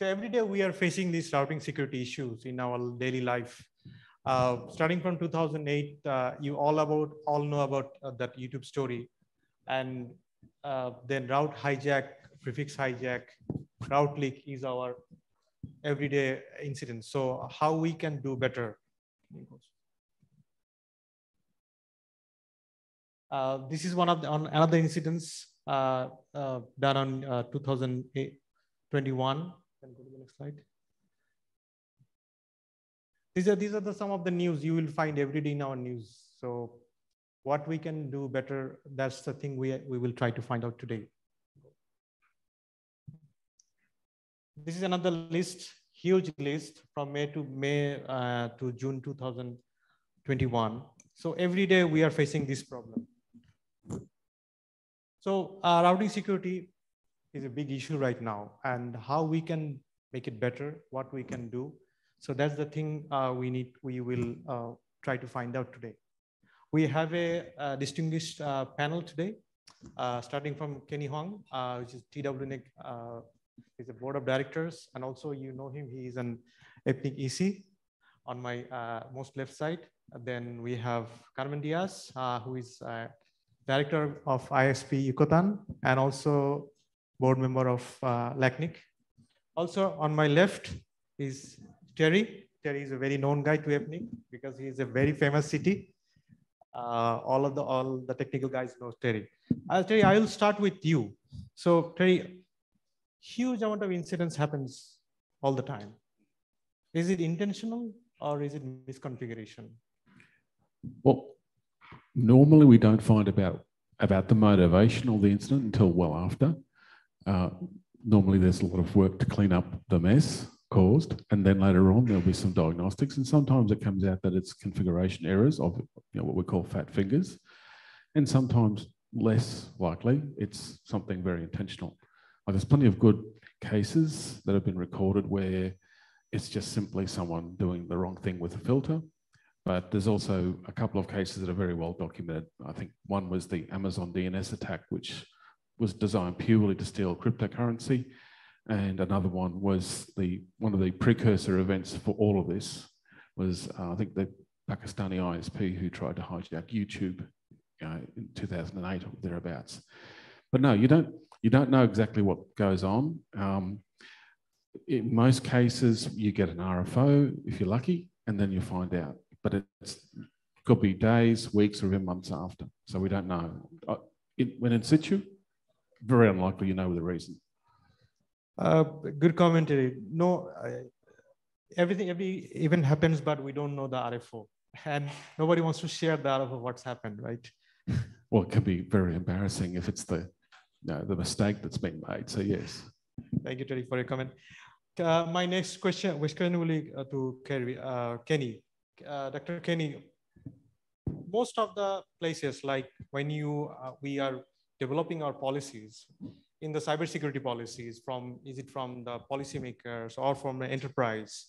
So every day we are facing these routing security issues in our daily life. Starting from 2008, you all know about that YouTube story, and then route hijack, prefix hijack, route leak is our everyday incident. So how we can do better? This is one of another incidents done on 2021. Can go to the next slide. These are some of the news you will find every day in our news. So what we can do better, that's the thing we will try to find out today. This is another list, huge list from May to June 2021. So every day we are facing this problem. So routing security is a big issue right now, and how we can make it better, what we can do. So that's the thing we will try to find out today. We have a distinguished panel today, starting from Kenny Huang, which is TWNIC, he's a board of directors, and also you know him, he is an APrIGF EC on my most left side. Then we have Carmen Diaz, who is director of ISP Yucatan, and also board member of LACNIC. Also on my left is Terry. Terry is a very known guy to APrIGF because he is a very famous city. All the technical guys know Terry. Terry, I will start with you. So Terry, huge amount of incidents happens all the time. Is it intentional or is it misconfiguration? Well, normally we don't find about the motivation of the incident until well after. Normally there's a lot of work to clean up the mess caused, and then later on there'll be some diagnostics, and sometimes it comes out that it's configuration errors of what we call fat fingers, and sometimes less likely it's something very intentional. There's plenty of good cases that have been recorded where it's just simply someone doing the wrong thing with a filter, but there's also a couple of cases that are very well documented. I think one was the Amazon DNS attack, which was designed purely to steal cryptocurrency. And another one was one of the precursor events for all of this was, I think, the Pakistani ISP who tried to hijack YouTube in 2008 or thereabouts. But no, you don't know exactly what goes on. In most cases, you get an RFO if you're lucky, and then you find out. But it could be days, weeks, or even months after. So we don't know. When in situ, very unlikely you know the reason. Good commentary. No, every event happens, but we don't know the RFO, and nobody wants to share the RFO what's happened, right? Well, it can be very embarrassing if it's the mistake that's been made. So yes. Thank you, Terry, for your comment. My next question will be to Kenny. Dr. Kenny, most of the places, like when we are developing our policies in the cybersecurity policies, is it from the policymakers or from the enterprise,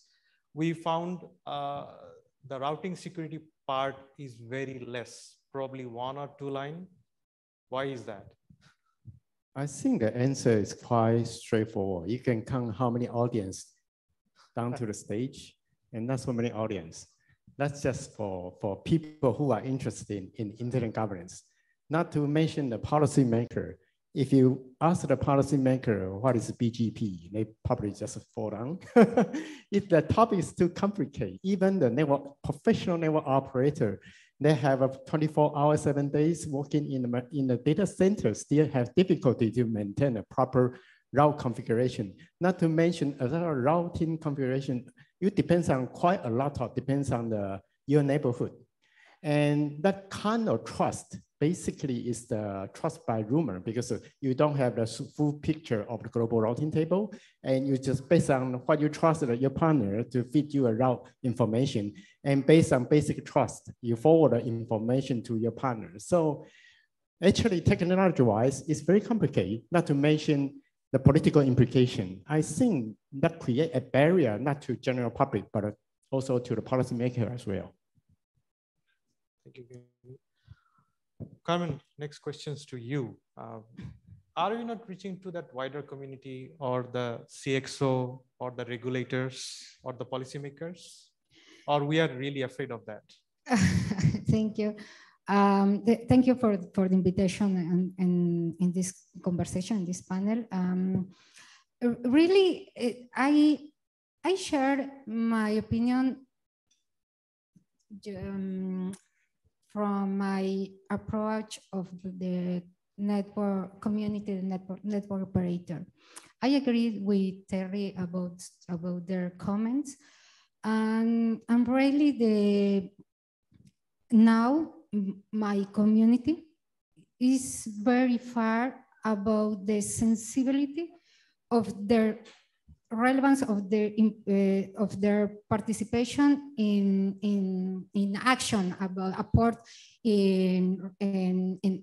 we found the routing security part is very less, probably 1 or 2 lines. Why is that? I think the answer is quite straightforward. You can count how many audience down to the stage, and not so many audience. That's just for people who are interested in internet governance. Not to mention the policymaker. If you ask the policymaker what is BGP, they probably just fall down. If the topic is too complicated, even the professional network operator, they have a 24 hours, 7 days working in the data center, still have difficulty to maintain a proper route configuration. Not to mention another routing configuration, it depends on quite a lot depends on your neighborhood. And that kind of trust basically is the trust by rumor, because you don't have the full picture of the global routing table, and you just based on what you trust your partner to feed you a route information, and based on basic trust, you forward the information to your partner. So actually, technology-wise, it's very complicated, not to mention the political implication. I think that creates a barrier not to general public, but also to the policymaker as well. Thank you. Carmen, next questions to you. are we not reaching to that wider community or the CXO or the regulators or the policymakers? Or we are really afraid of that? Thank you. Thank you for the invitation and in this conversation, in this panel. Really, I share my opinion from my approach of the network community, network operator. I agree with Terry about their comments, and really now my community is very far about the sensibility of their relevance of their participation in action about apport in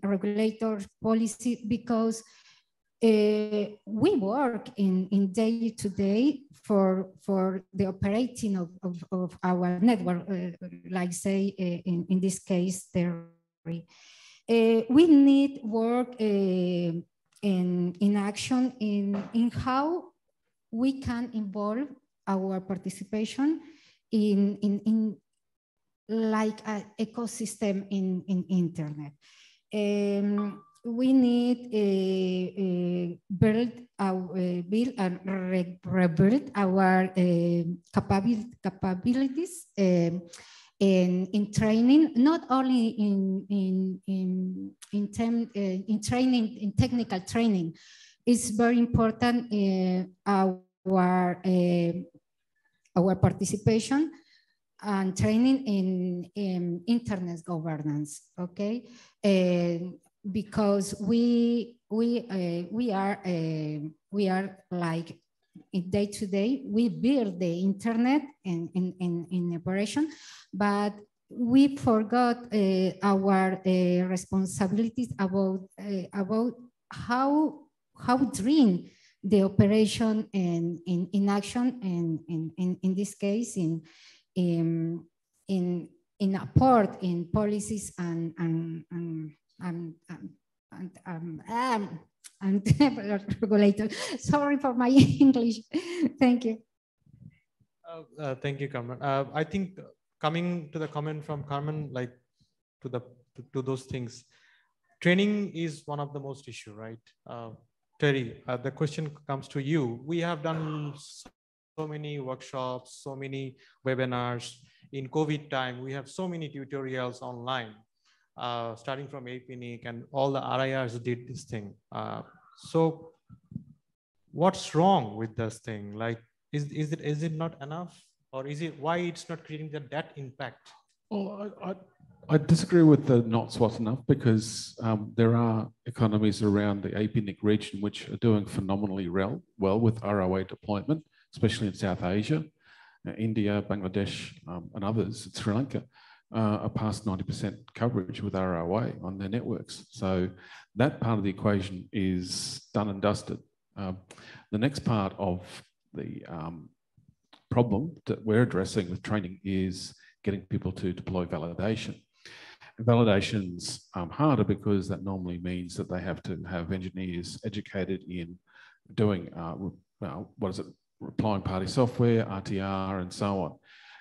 regulator policy, because we work in day to day for the operating of our network, like say in this case, we need work in action in how we can involve our participation in like an ecosystem in internet. We need build and rebuild our capabilities in training, not only in training, in technical training. It's very important our participation and training in internet governance. Okay, because we are like in day to day, we build the internet in operation, but we forgot our responsibilities about how dream the operation in action, and in this case in apport in policies and regulator. Sorry for my English. Thank you. Thank you, Carmen. I think coming to the comment from Carmen, like to those things, training is one of the most issue, right? Terry, the question comes to you. We have done so many workshops, so many webinars. In COVID time, we have so many tutorials online, starting from APrIGF, and all the RIRs did this thing. So what's wrong with this thing? Like, is it not enough? Or is it, why it's not creating that impact? Well, I disagree with the not what's enough, because there are economies around the APrIGF region which are doing phenomenally well with ROA deployment, especially in South Asia, India, Bangladesh, and others, Sri Lanka, are past 90% coverage with ROA on their networks. So that part of the equation is done and dusted. The next part of the problem that we're addressing with training is getting people to deploy validation. And validation's harder because that normally means that they have to have engineers educated in doing, replying party software, RTR, and so on.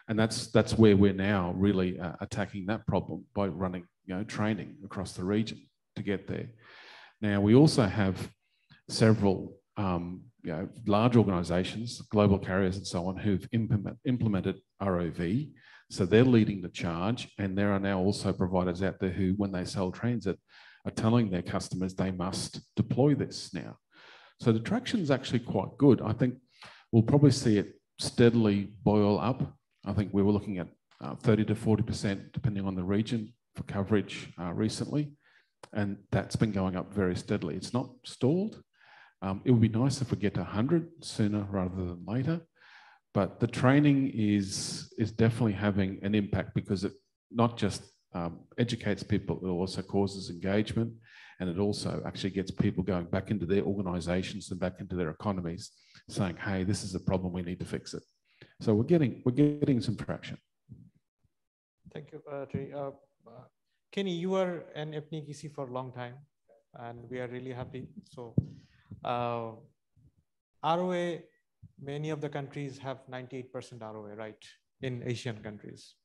And that's where we're now really attacking that problem by running training across the region to get there. Now, we also have several large organizations, global carriers and so on, who've implemented ROV. So they're leading the charge, and there are now also providers out there who, when they sell transit, are telling their customers they must deploy this now. So the traction is actually quite good. I think we'll probably see it steadily boil up. I think we were looking at 30 to 40%, depending on the region, for coverage recently. And that's been going up very steadily. It's not stalled. It would be nice if we get to 100 sooner rather than later. But the training is definitely having an impact, because it not just educates people, it also causes engagement, and it also actually gets people going back into their organizations and back into their economies, saying, hey, this is a problem, we need to fix it. So we're getting some traction. Thank you, Terry. Kenny, you were an APrIGF EC for a long time. and we are really happy. So ROA, many of the countries have 98% ROA, right, in Asian countries.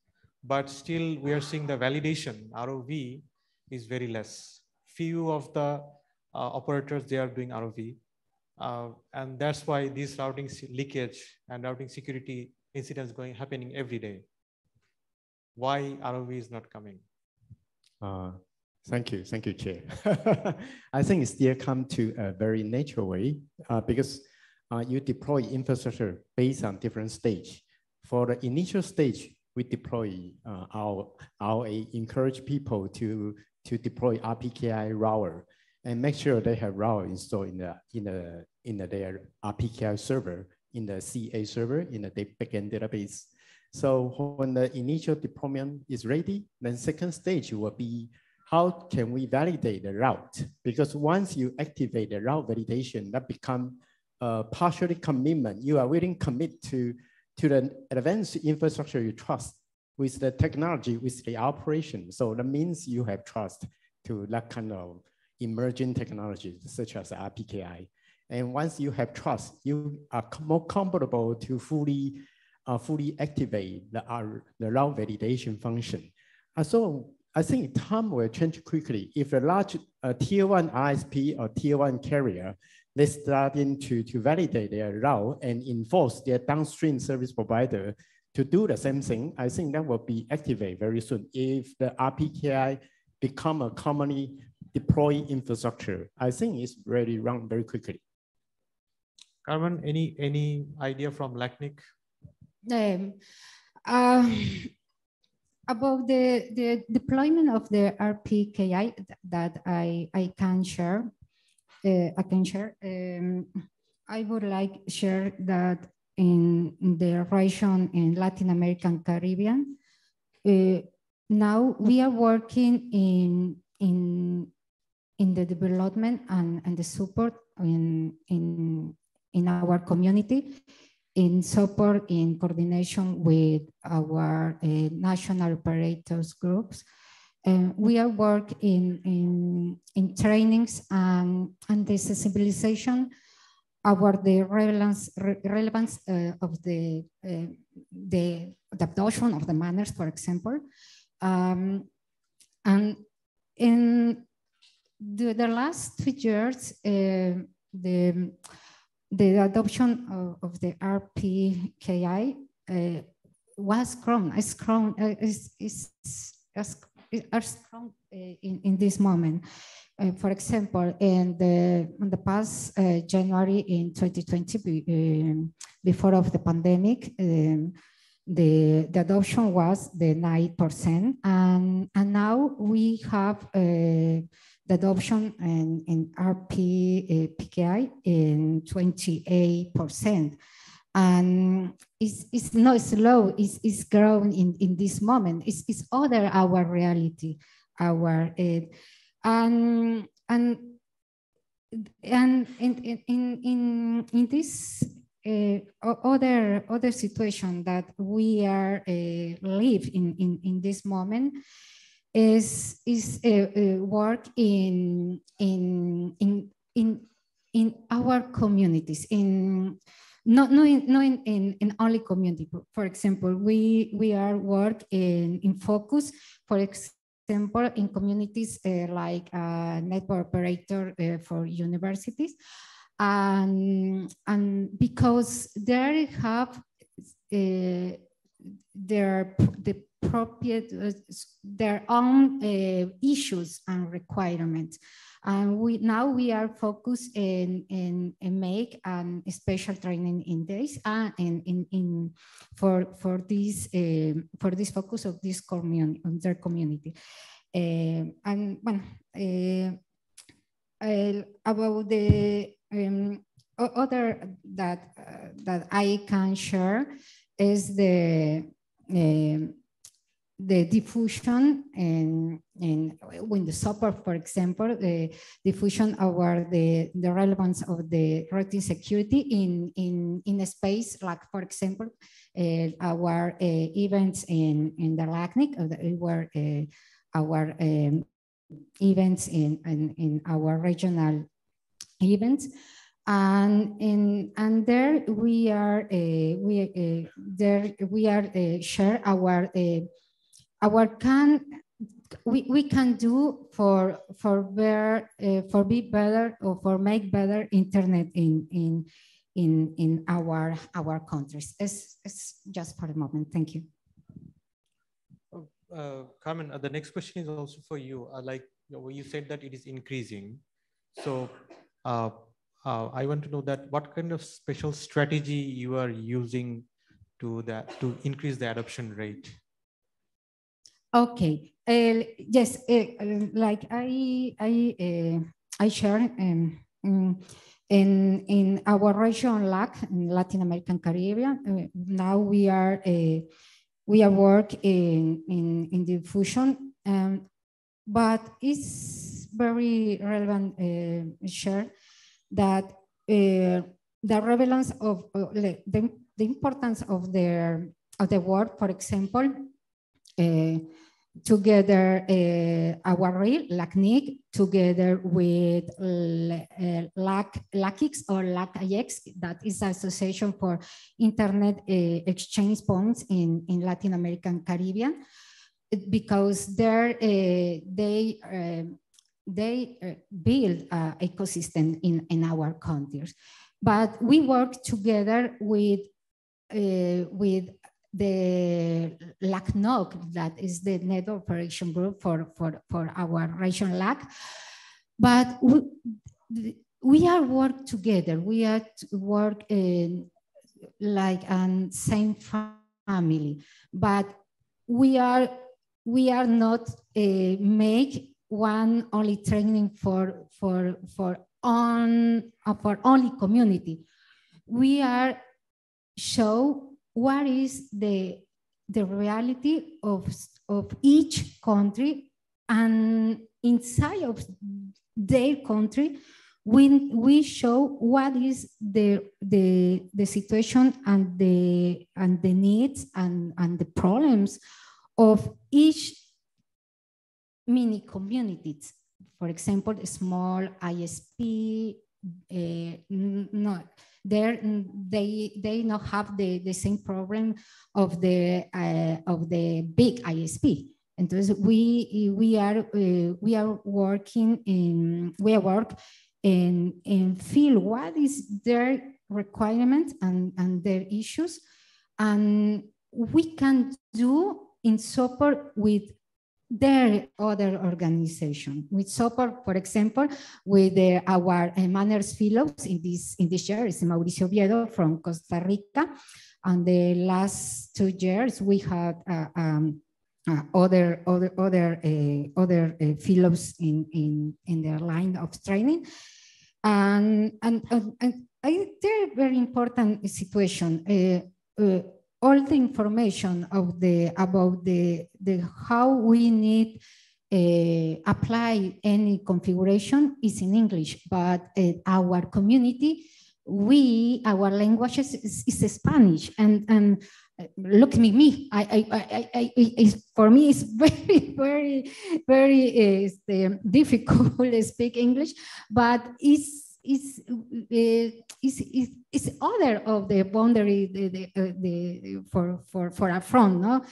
But still we are seeing the validation, ROV, is very less. Few of the operators, they are doing ROV. And that's why this routing leakage and routing security incidents happening every day. Why ROV is not coming? Thank you, Chair. I think it still come to a very natural way because you deploy infrastructure based on different stage. For the initial stage, we deploy our encourage people to deploy RPKI router and make sure they have router installed in their RPKI server, in the CA server, in the backend database. So when the initial deployment is ready, then second stage will be how can we validate the route? Because once you activate the route validation, that become a partially commitment. You are willing to commit to the advanced infrastructure you trust with the technology, with the operation. So that means you have trust to that kind of emerging technologies such as RPKI. And once you have trust, you are more comfortable to fully activate the route validation function. So I think time will change quickly. If a large tier 1 ISP or tier 1 carrier, they're starting to validate their route and enforce their downstream service provider to do the same thing, I think that will be activated very soon. If the RPKI become a commonly deployed infrastructure, I think it's ready to run very quickly. Carmen, any idea from LACNIC? About the deployment of the RPKI that I can share, I would like to share that in the region in Latin America and Caribbean, now we are working in the development and the support in our community, in support, in coordination with our national operators groups. We are working in trainings and the sensibilization about the relevance of the adoption of the manners, for example. And in the last 2 years, the adoption of the RPKI was grown, is strong in this moment. For example, in the past January in 2020, before of the pandemic, the adoption was the 9%, and now we have the adoption in RPKI in 28%. And it's not slow, it's growing in this moment. It's other our reality, our and in this other situation that we are live in this moment is work in our communities, not in only community. For example, we are work in focus, for example, in communities like network operator for universities, and because they have their own issues and requirements. And now we are focused in make special training in this for this focus of this community, on their community. And bueno, about the other that I can share is the diffusion and when the support, for example, the diffusion over the relevance of the routing security in a space, like, for example, our events in the LACNIC, where our events in our regional events. And there we are share we can do for be better or for make better internet in our countries. It's just for a moment. Thank you. Carmen, the next question is also for you. Like you said that it is increasing. So I want to know that what kind of special strategy you are using to increase the adoption rate. Okay. Yes. Like I share in our region LAC in Latin American Caribbean. Now we are work in diffusion, but it's very relevant share that the relevance of the importance of the work, for example, together our real LACNIC together with LACIX or LACIX, that is the Association for Internet Exchange Points in Latin American Caribbean, because there they build an ecosystem in our countries. But we work together with the LACNOC, that is the Net Operation Group for our region LAC. But we are work together. We are work like same family, but we are not make one only training for only community. We are show what is the reality of each country, and inside of their country, we show what is the situation and the needs and the problems of each mini communities. For example, small ISP, they not have the same problem of the big ISP. And so we are working in feel what is their requirements and their issues, and we can do in support with their other organization. We support, for example, with our manners fellows in this year is Mauricio Oviedo from Costa Rica, and the last 2 years we had other fellows in their line of training, and they're very important situation. All the information of about the how we need apply any configuration is in English, but our community, our languages is Spanish, and look at me. For me, it's very difficult to speak English, but it's other of the boundary for a front, no?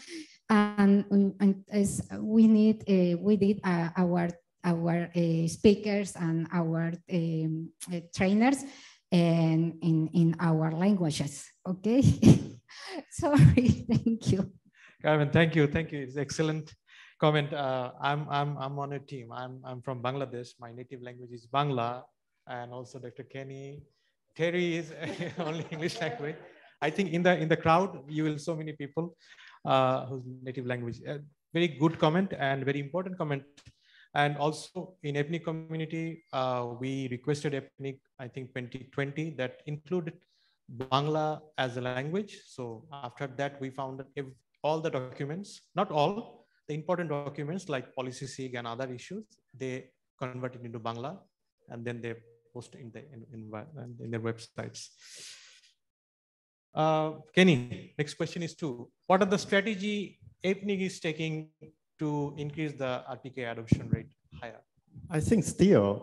And as we did our speakers and our trainers and in our languages. Okay. Sorry. Thank you. Carmen, thank you. It's excellent comment. I'm on a team. I'm from Bangladesh. My native language is Bangla, and also Dr. Kenny. Terry is only English language. I think in the crowd you will so many people whose native language. Very good comment and very important comment. And also in ethnic community, we requested ethnic, I think 2020, that included Bangla as a language. So after that, we found that all the documents, not all, the important documents like policy SIG and other issues, they converted into Bangla, and then they post in their websites. Kenny, next question is 2. What are the strategy APrIGF is taking to increase the RTK adoption rate? higher? I think still,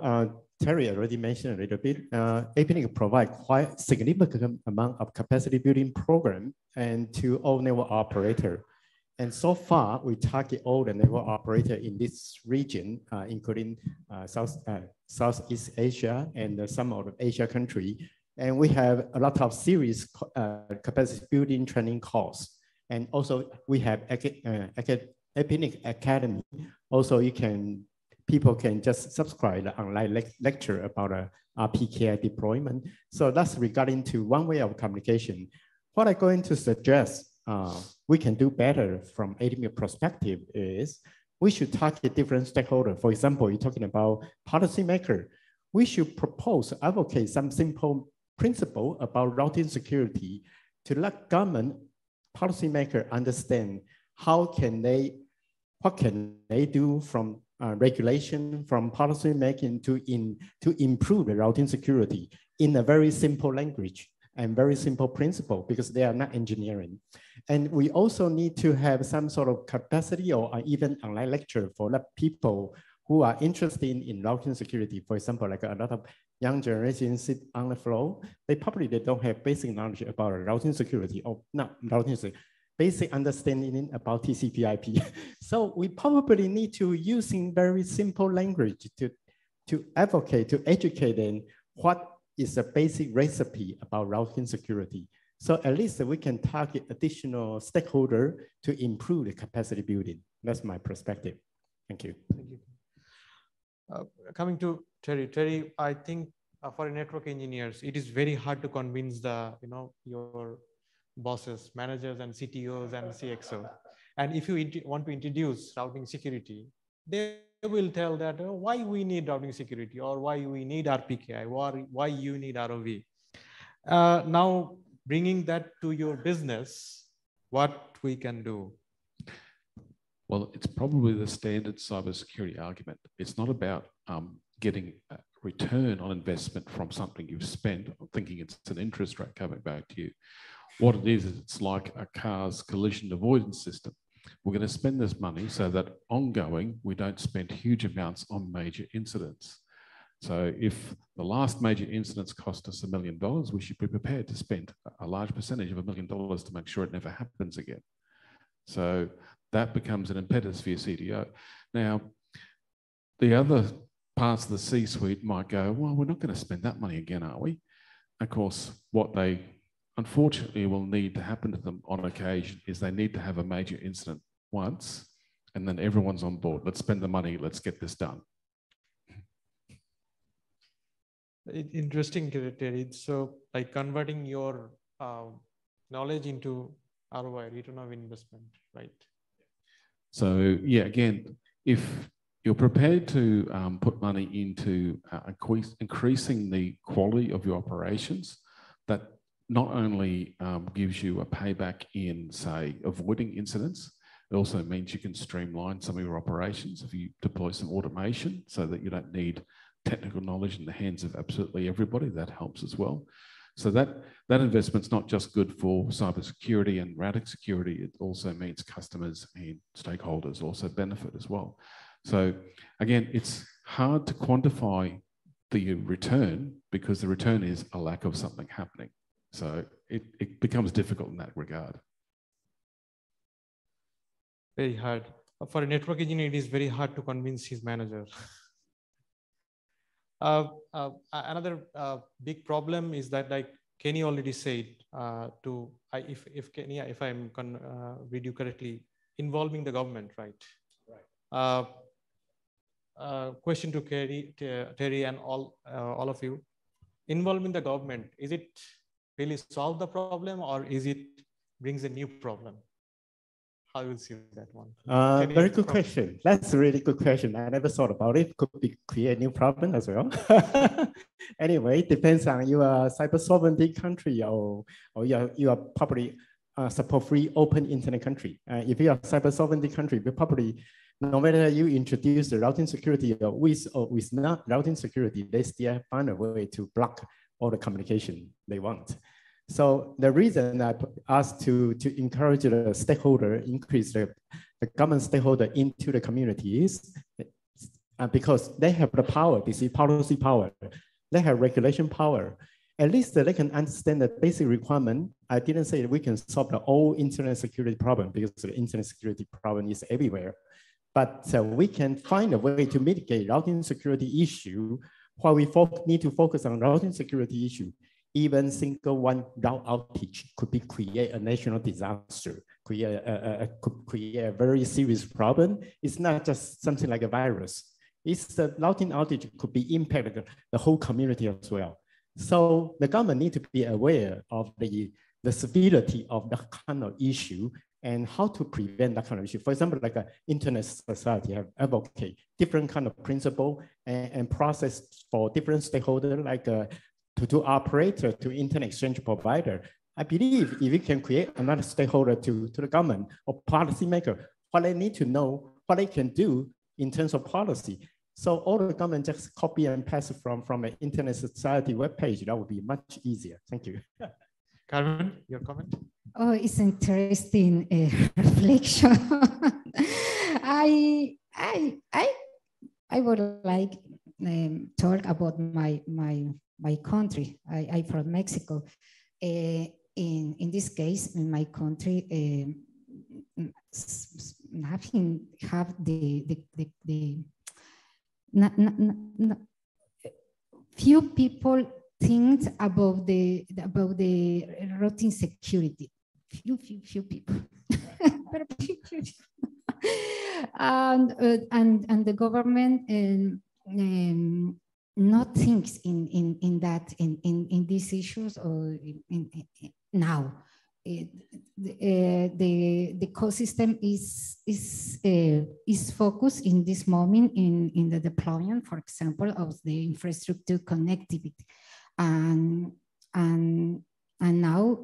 Terry already mentioned a little bit, APrIGF provide quite significant amount of capacity building program and to all network operator. And so far, we target all the network operator in this region, including Southeast Asia and some of the Asia country. And we have a lot of serious capacity building training course. And also we have APrIGF Academy. Also, people can just subscribe the online lecture about RPKI deployment. So that's regarding to one way of communication. What I'm going to suggest we can do better from APrIGF perspective is we should target different stakeholders. For example, you're talking about policymaker. We should propose, advocate some simple principle about routing security to let government policymaker understand what can they do from regulation, from policy making to improve the routing security in a very simple language and very simple principle, because they are not engineering. And we also need to have some sort of capacity or even online lecture for the people who are interested in routing security. For example, like a lot of young generations sit on the floor, they don't have basic knowledge about routing security, or not routing security, basic understanding about TCP/IP. So we probably need to using very simple language to advocate, to educate them what is a basic recipe about routing security. So at least we can target additional stakeholder to improve the capacity building. That's my perspective. Thank you. Thank you. Coming to Terry. Terry, I think for network engineers, it is very hard to convince your bosses, managers, and CTOs and CXO. And if you want to introduce routing security, they will tell that why we need routing security, or why we need RPKI, or why you need ROV. Now, bringing that to your business, what we can do? Well, it's probably the standard cybersecurity argument. It's not about getting a return on investment from something you've spent, thinking it's an interest rate coming back to you. What it is it's like a car's collision avoidance system. We're going to spend this money so that ongoing, we don't spend huge amounts on major incidents. So if the last major incidents cost us $1 million, we should be prepared to spend a large percentage of $1 million to make sure it never happens again. So that becomes an impetus for your CTO. Now, the other parts of the C-suite might go, well, we're not going to spend that money again, are we? Of course, what they unfortunately will need to happen to them on occasion is they need to have a major incident once, and then everyone's on board. Let's spend the money, let's get this done. Interesting, Terry. So like converting your knowledge into ROI, return of investment, right? So yeah, again, if you're prepared to put money into increasing the quality of your operations, that not only gives you a payback in, say, avoiding incidents, it also means you can streamline some of your operations if you deploy some automation so that you don't need technical knowledge in the hands of absolutely everybody. That helps as well. So that investment's not just good for cybersecurity and routing security, it also means customers and stakeholders also benefit as well. So again, it's hard to quantify the return because the return is a lack of something happening. So it becomes difficult in that regard. Very hard. For a network engineer, it is very hard to convince his manager. Another big problem is that, like Kenny already said, if I'm read you correctly, involving the government, right? Right. Question to Terry and all of you. Involving the government, is it really solve the problem, or is it brings a new problem? How will you see that one? Very good question. That's a really good question. I never thought about it. Could be create a new problem as well. Anyway, it depends on you are cyber sovereignty country or you are probably support-free open internet country. If you are cyber sovereignty country, we probably, no matter you introduce the routing security with or with not routing security, they still find a way to block all the communication they want. So the reason I asked to encourage the stakeholder, increase the government stakeholder into the community is because they have the power, they see policy power, they have regulation power. At least they can understand the basic requirement. I didn't say that we can solve the whole internet security problem because the internet security problem is everywhere. But we can find a way to mitigate routing security issue while we need to focus on routing security issue. Even single one route outage could create a national disaster, could create a very serious problem. It's not just something like a virus. It's the routing outage could be impacted the whole community as well. So the government need to be aware of the severity of that kind of issue and how to prevent that kind of issue. For example, like an internet society have advocate different kind of principle and process for different stakeholders, like to operator, to internet exchange provider. I believe if we can create another stakeholder to the government or policymaker, what they need to know, what they can do in terms of policy. So all the government just copy and paste from an internet society webpage, that would be much easier. Thank you. Carmen, your comment? Oh, it's interesting reflection. I would like talk about my country. I'm from Mexico. In this case, in my country, nothing have few people think about the routing security. Few people. and the government not thinks in these issues or now. The ecosystem is focused in this moment in the deployment, for example, of the infrastructure connectivity, and now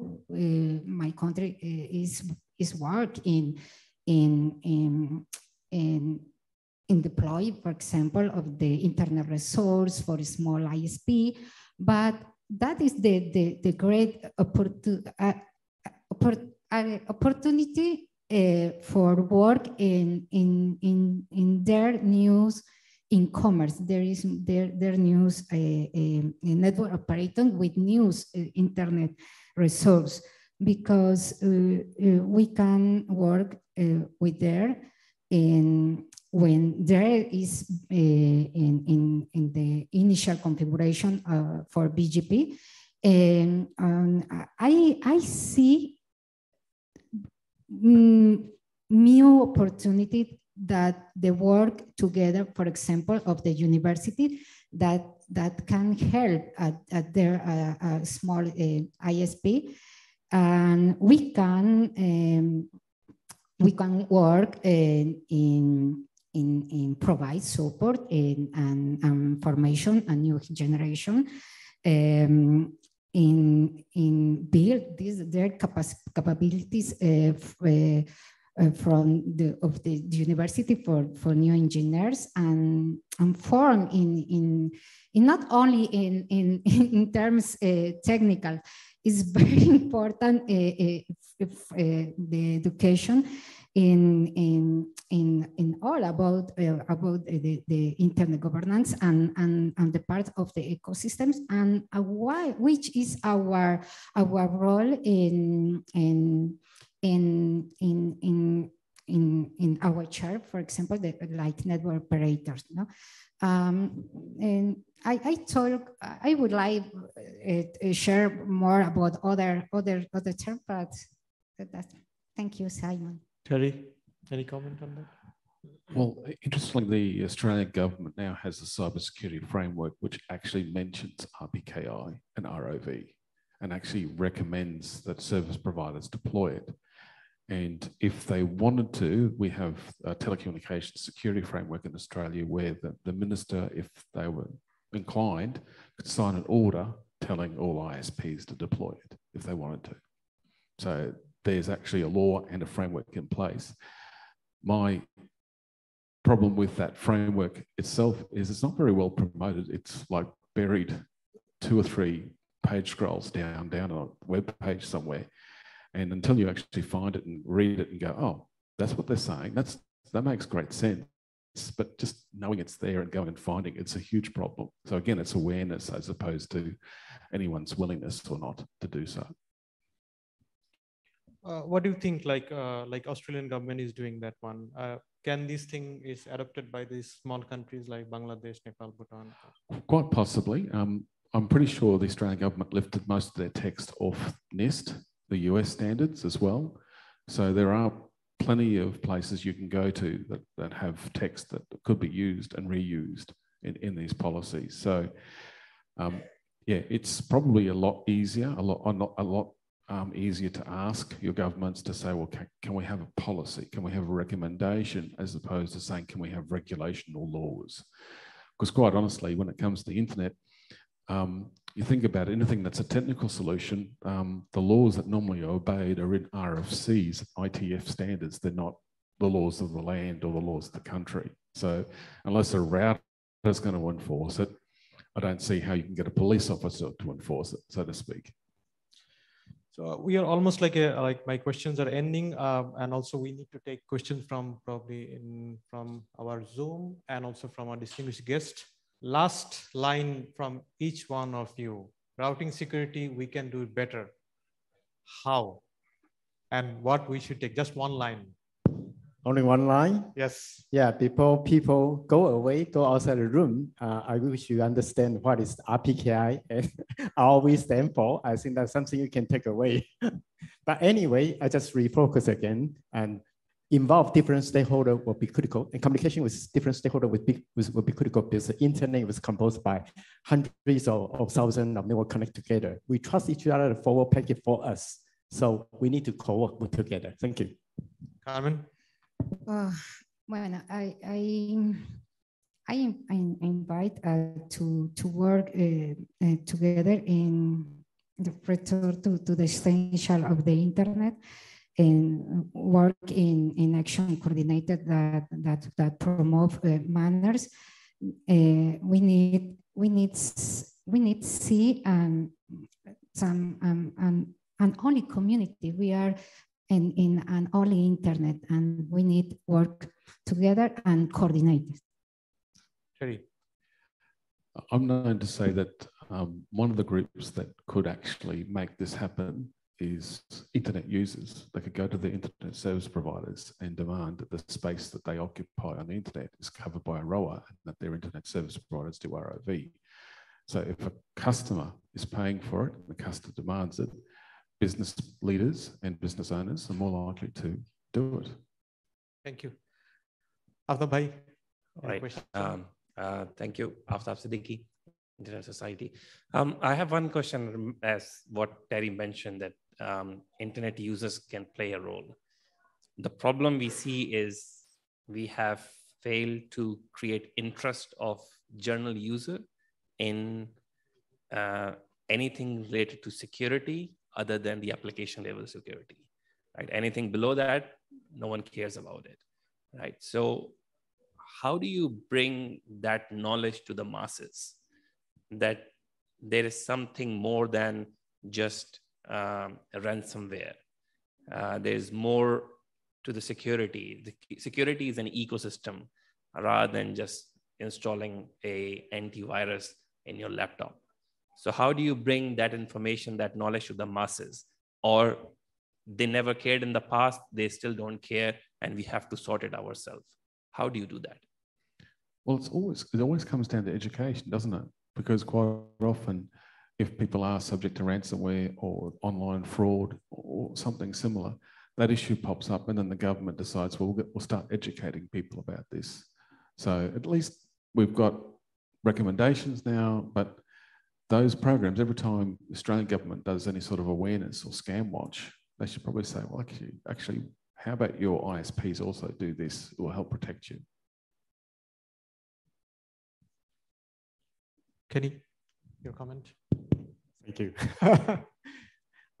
my country is working in deploy, for example, of the internet resource for a small ISP, but that is the great opportunity for work in their news in commerce. There is their news a network operator with news internet resource, because we can work with there when there is in the initial configuration for BGP. And I see new opportunity that they work together, for example, of the university that can help at their small ISP, and we can work in provide support and formation and new generation. In build their capabilities from the university for new engineers, and form in not only in terms technical. It's very important the education in all about the internet governance and the part of the ecosystems, and which is our role in our chair, for example, like network operators. No? And I would like to share more about other terms, but thank you, Simon. Terry, any comment on that? Well, interestingly, the Australian government now has a cybersecurity framework which actually mentions RPKI and ROV and actually recommends that service providers deploy it. And if they wanted to, we have a telecommunications security framework in Australia where the minister, if they were inclined, could sign an order telling all ISPs to deploy it if they wanted to. So there's actually a law and a framework in place. My problem with that framework itself is it's not very well promoted. It's like buried 2 or 3 page scrolls down on a web page somewhere. And until you actually find it and read it and go, oh, that's what they're saying, that makes great sense. but just knowing it's there and going and finding it's a huge problem. So again, it's awareness as opposed to anyone's willingness or not to do so. What do you think, like Australian government is doing that one? Can this thing is adopted by these small countries like Bangladesh, Nepal, Bhutan? Quite possibly. I'm pretty sure the Australian government lifted most of their text off NIST, the US standards as well. So there are plenty of places you can go to that have text that could be used and reused in these policies. So yeah, it's probably a lot easier, a lot easier to ask your governments to say, well, can we have a policy? Can we have a recommendation, as opposed to saying, can we have regulation or laws? Because quite honestly, when it comes to the internet, you think about anything that's a technical solution, the laws that normally are obeyed are in RFCs, ITF standards. They're not the laws of the land or the laws of the country. So unless a router is going to enforce it, I don't see how you can get a police officer to enforce it, so to speak. So we are almost like my questions are ending, and also we need to take questions from from our Zoom and also from our distinguished guest. Last line from each one of you. Routing security, we can do it better. How? And what we should take? Just one line. Only one line? Yes. Yeah, people go away, go outside the room. I wish you understand what is APrIGF and all we stand for. I think that's something you can take away. But anyway, I just refocus again, and involve different stakeholders will be critical, and communication with different stakeholders will be critical, because the internet was composed by hundreds of thousands of network connected together. We trust each other to forward packet for us. So we need to co-work together. Thank you. Carmen? Well, I invite to work together in the return to the essential of the internet, and work in action coordinated that promote manners. We need see some an only community. We are in an only internet, and we need work together and coordinate. Sherry. I'm known to say that one of the groups that could actually make this happen is internet users. They could go to the internet service providers and demand that the space that they occupy on the internet is covered by a ROA, and that their internet service providers do ROV. So if a customer is paying for it, and the customer demands it, business leaders and business owners are more likely to do it. Thank you. Aftab bhai. Right. Thank you, Aftab Siddiqui, Internet Society. I have one question, as what Terry mentioned, that internet users can play a role. The problem we see is we have failed to create interest of general user in anything related to security other than the application level security, right? Anything below that, no one cares about it, right? So how do you bring that knowledge to the masses, that there is something more than just ransomware? There's more to the security. The security is an ecosystem rather than just installing a antivirus in your laptop. So how do you bring that information, that knowledge to the masses? Or they never cared in the past, they still don't care, and we have to sort it ourselves. How do you do that? Well, it always comes down to education, doesn't it? Because quite often, if people are subject to ransomware or online fraud or something similar, that issue pops up, and then the government decides, well, we'll start educating people about this. So at least we've got recommendations now, but those programs, every time the Australian government does any sort of awareness or scam watch, they should probably say, well, actually, how about your ISPs also do this? It will help protect you. Kenny, your comment? Thank you.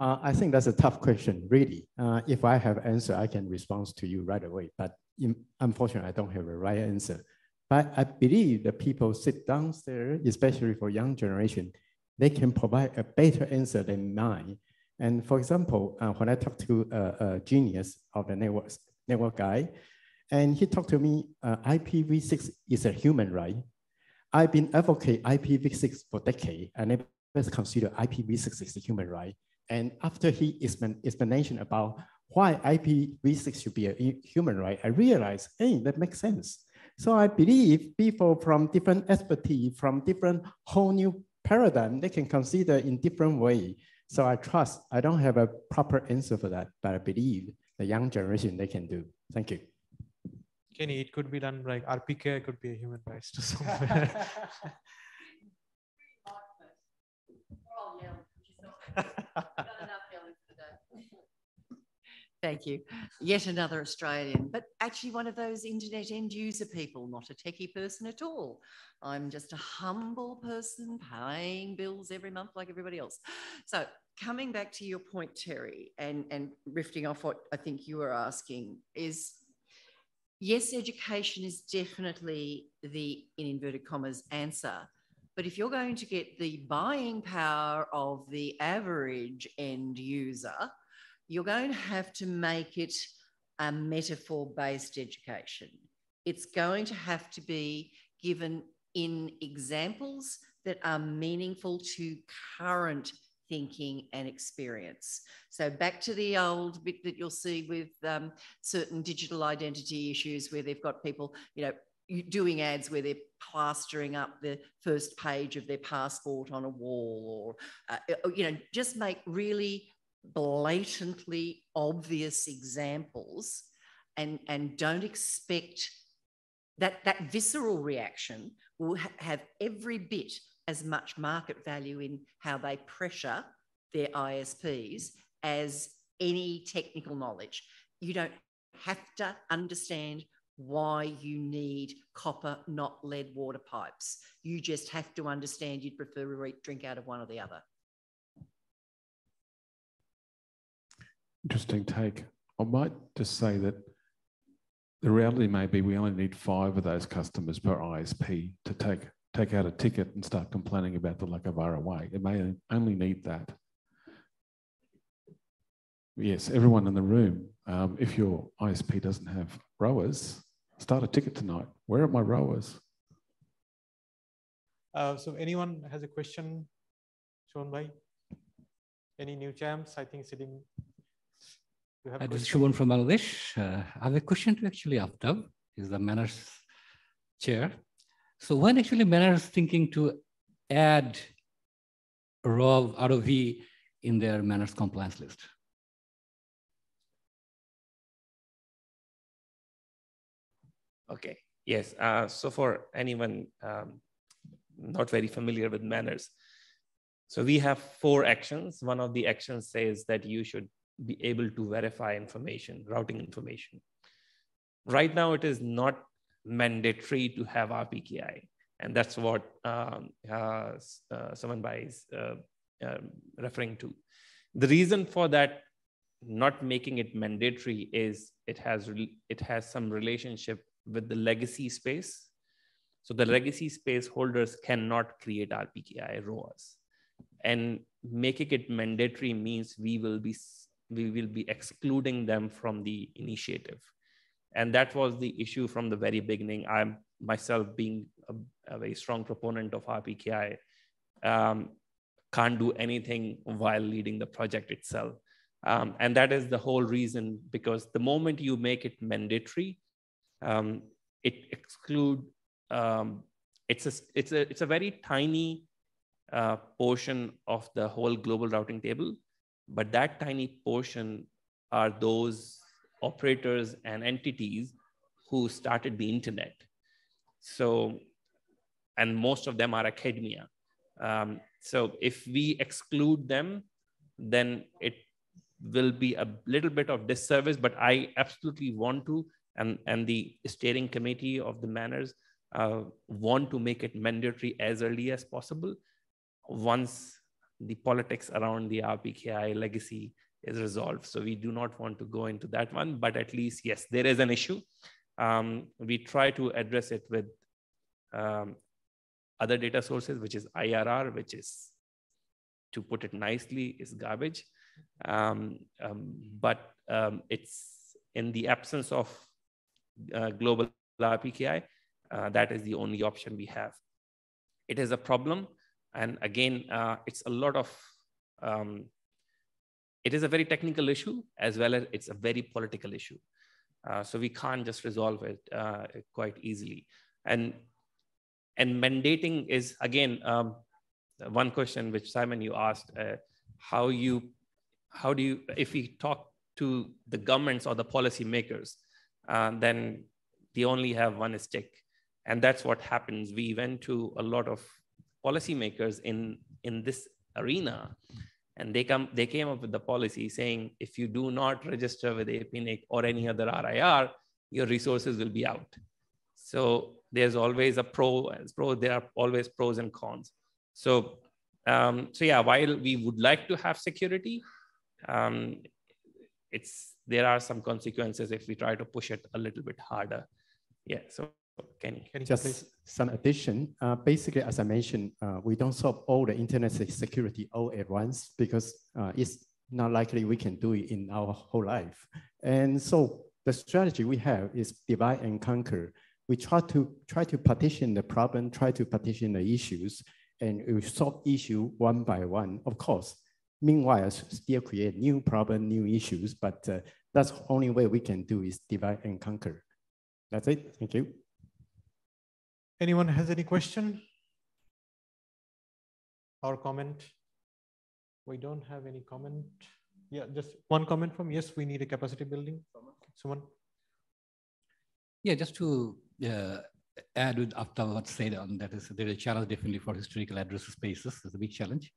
I think that's a tough question, really. If I have an answer, I can respond to you right away. But unfortunately, I don't have a right answer. But I believe the people sit downstairs, especially for young generation, they can provide a better answer than mine. And for example, when I talk to a genius of the network guy, And he talked to me, IPv6 is a human right. I've been advocating IPv6 for decades, and I never consider IPv6 is a human right. And after he explanation about why IPv6 should be a human right, I realized, hey, that makes sense. So I believe people from different expertise, from different whole new paradigm, they can consider in different way. So I trust, I don't have a proper answer for that, but I believe the young generation, they can do. Thank you. Kenny, it could be done like RPK could be a human rights to somewhere. Thank you. Yet another Australian, but actually one of those internet end user people, not a techie person at all. I'm just a humble person paying bills every month like everybody else. So coming back to your point, Terry, and riffing off what I think you were asking is, yes, education is definitely the, in inverted commas, answer. But if you're going to get the buying power of the average end user, you're going to have to make it a metaphor-based education. It's going to have to be given in examples that are meaningful to current thinking and experience. So back to the old bit that you'll see with certain digital identity issues where they've got people, you know, doing ads where they're plastering up the first page of their passport on a wall, or, you know, just make really blatantly obvious examples, and don't expect that visceral reaction will have every bit as much market value in how they pressure their ISPs as any technical knowledge. You don't have to understand why you need copper, not lead water pipes. You just have to understand you'd prefer to drink out of one or the other. Interesting take. I might just say that the reality may be we only need 5 of those customers per ISP to take out a ticket and start complaining about the lack of ROI. It may only need that. Yes, everyone in the room, if your ISP doesn't have rowers, start a ticket tonight. Where are my rowers? So anyone has a question? Shown by any new champs? I think sitting. This is Shubhan from Bangladesh. I have a question to actually Aftab, he's the manners chair. So when actually manners thinking to add ROV in their manners compliance list? Okay, yes. So for anyone not very familiar with manners, so we have 4 actions. One of the actions says that you should be able to verify information, routing information. Right now, it is not mandatory to have RPKI. And that's what Somanbai is referring to. The reason for that not making it mandatory is it has some relationship with the legacy space. So the legacy space holders cannot create RPKI ROAs. And making it mandatory means we will be excluding them from the initiative. And that was the issue from the very beginning. I'm myself being a very strong proponent of RPKI, can't do anything while leading the project itself. And that is the whole reason, because the moment you make it mandatory, it exclude, it's a very tiny portion of the whole global routing table, but that tiny portion are those operators and entities who started the internet. So, and most of them are academia. So if we exclude them, then it will be a little bit of disservice, but I absolutely want to, and the steering committee of the manners want to make it mandatory as early as possible once the politics around the RPKI legacy is resolved. So we do not want to go into that one, but at least, yes, there is an issue. We try to address it with other data sources, which is IRR, which is, to put it nicely, is garbage. But it's in the absence of global RPKI, that is the only option we have. It is a problem. And again, it's a lot of, it is a very technical issue as well as it's a very political issue. So we can't just resolve it quite easily. And mandating is, again, one question which Simon, you asked, how do you, if we talk to the governments or the policymakers, then they only have one stick. And that's what happens. We went to a lot of policymakers in this arena, and they came up with the policy saying, if you do not register with APrIGF or any other RIR, your resources will be out. So there's always a there are always pros and cons. So, yeah, while we would like to have security, there are some consequences if we try to push it a little bit harder. Yeah, so Kenny. Just some addition. Basically, as I mentioned, we don't solve all the internet security all at once because it's not likely we can do it in our whole life. And so the strategy we have is divide and conquer. We try to partition the problem, try to partition the issues, and we solve issue one by one. Of course, meanwhile, still create new problem, new issues, but that's the only way we can do is divide and conquer. That's it. Thank you. Anyone has any question or comment? We don't have any comment. Yeah, just one comment from, yes, we need a capacity building. Someone? Yeah, just to add with after what said on that, is there is a challenge definitely for historical address spaces. It's a big challenge.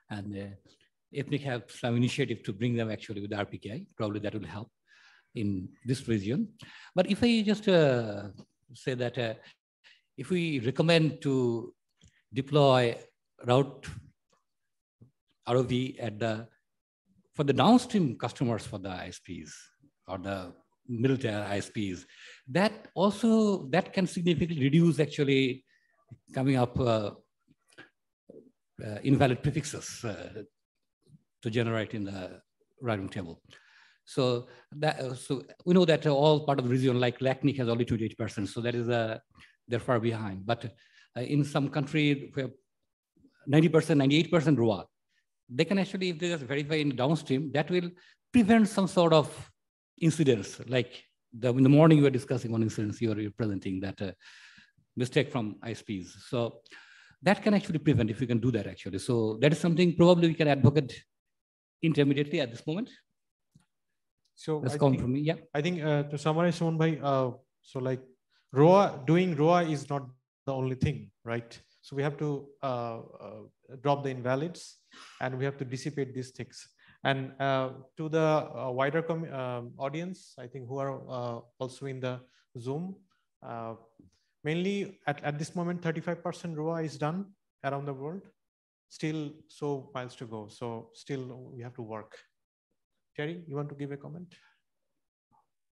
And APrIGF have some initiative to bring them actually with RPKI. Probably that will help in this region. But if I just say that if we recommend to deploy route ROV at for the downstream customers for the ISPs or the military ISPs, that can significantly reduce actually coming up invalid prefixes to generate in the routing table. So we know that all part of the region like LACNIC has only 28%, so that is they're far behind. But in some country, 90%, 98% ROA, they can actually, if they just verify in downstream, that will prevent some sort of incidents. Like in the morning you were discussing one incident, you were presenting that mistake from ISPs. So that can actually prevent if we can do that actually. So that is something probably we can advocate intermediately at this moment. So that's coming from me. Yeah. I think to summarize, Shimon bhai, so like doing ROA is not the only thing, right? So we have to drop the invalids and we have to dissipate these things. And to the wider audience, I think who are also in the Zoom, mainly at this moment, 35% ROA is done around the world. Still so miles to go. So still we have to work. Terry, you want to give a comment?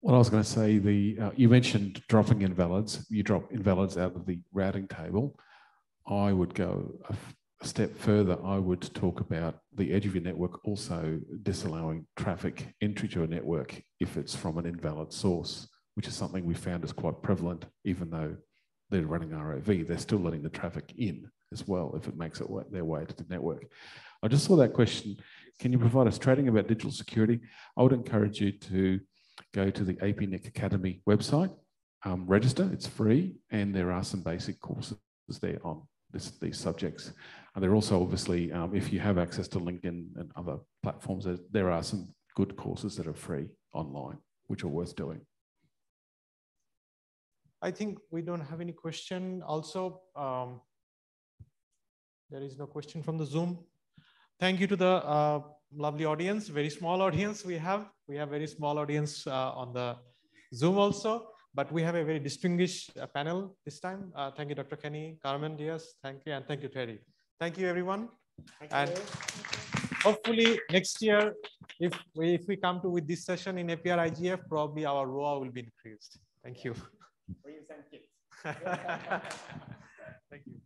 Well, I was going to say, you mentioned dropping invalids. You drop invalids out of the routing table. I would go a step further. I would talk about the edge of your network also disallowing traffic entry to a network if it's from an invalid source, which is something we found is quite prevalent. Even though they're running ROV, they're still letting the traffic in as well if it makes it their way to the network. I just saw that question. Can you provide us training about digital security? I would encourage you to go to the APrIGF Academy website, register, it's free, and there are some basic courses there on these subjects. And there are also obviously, if you have access to LinkedIn and other platforms, there are some good courses that are free online, which are worth doing. I think we don't have any question. Also, there is no question from the Zoom. Thank you to the lovely audience, very small audience we have. We have very small audience on the Zoom also, but we have a very distinguished panel this time. Thank you, Dr. Kenny, Carmen Diaz, thank you, and thank you, Terry. Thank you, everyone. And hopefully next year, if we come to with this session in APrIGF, probably our ROA will be increased. Thank you. Thank you.